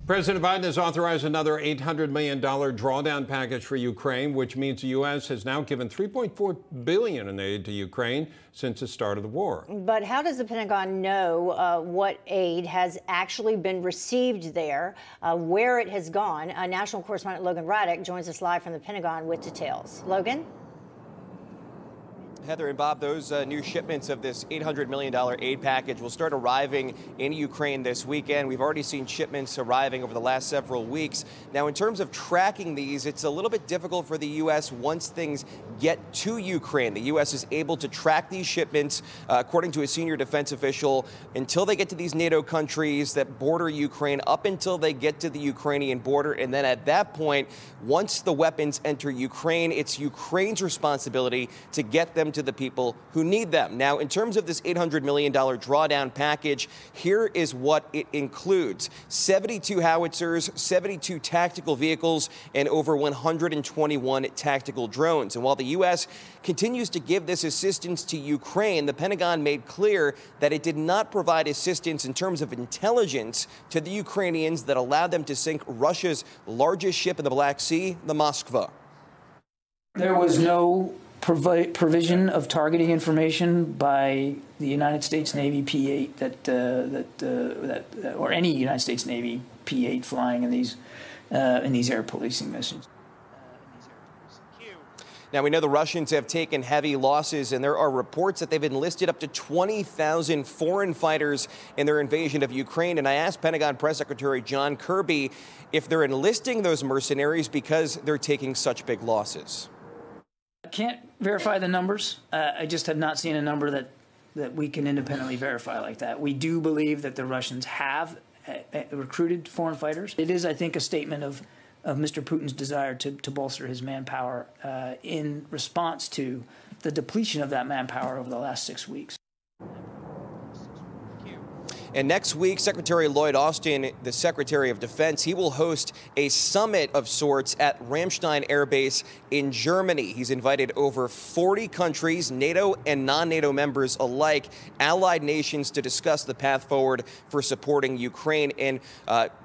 President Biden has authorized another $800 million drawdown package for Ukraine, which means the U.S. has now given $3.4 billion in aid to Ukraine since the start of the war. But how does the Pentagon know what aid has actually been received there, where it has gone? National correspondent Logan Ruddock joins us live from the Pentagon with details. Logan? Heather and Bob, those new shipments of this $800 million aid package will start arriving in Ukraine this weekend. We've already seen shipments arriving over the last several weeks. Now, in terms of tracking these, it's a little bit difficult for the U.S. once things get to Ukraine. The U.S. is able to track these shipments, according to a senior defense official, until they get to these NATO countries that border Ukraine, up until they get to the Ukrainian border. And then at that point, once the weapons enter Ukraine, it's Ukraine's responsibility to get them to the people who need them. Now, in terms of this $800 million drawdown package, here is what it includes: 72 howitzers, 72 tactical vehicles, and over 121 tactical drones. And while the U.S. continues to give this assistance to Ukraine, the Pentagon made clear that it did not provide assistance in terms of intelligence to the Ukrainians that allowed them to sink Russia's largest ship in the Black Sea, the Moskva. There was no provision of targeting information by the United States Navy P-8 or any United States Navy P-8 flying in these air policing missions. Now, we know the Russians have taken heavy losses, and there are reports that they've enlisted up to 20,000 foreign fighters in their invasion of Ukraine. And I asked Pentagon Press Secretary John Kirby if they're enlisting those mercenaries because they're taking such big losses. I can't verify the numbers. I just have not seen a number that we can independently verify like that. We do believe that the Russians have recruited foreign fighters. It is, I think, a statement of Mr. Putin's desire to bolster his manpower in response to the depletion of that manpower over the last 6 weeks. And next week, Secretary Lloyd Austin, the Secretary of Defense, he will host a summit of sorts at Ramstein Air Base in Germany. He's invited over 40 countries, NATO and non-NATO members alike, allied nations, to discuss the path forward for supporting Ukraine. And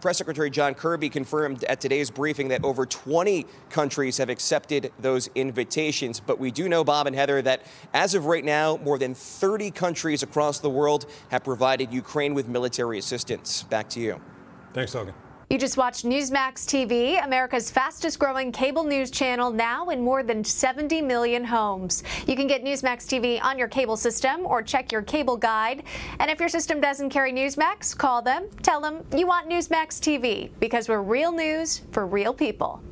Press Secretary John Kirby confirmed at today's briefing that over 20 countries have accepted those invitations. But we do know, Bob and Heather, that as of right now, more than 30 countries across the world have provided Ukraine with military assistance. Back to you. Thanks, Logan. You just watched Newsmax TV, America's fastest growing cable news channel, now in more than 70 million homes. You can get Newsmax TV on your cable system or check your cable guide. And if your system doesn't carry Newsmax, call them, tell them you want Newsmax TV, because we're real news for real people.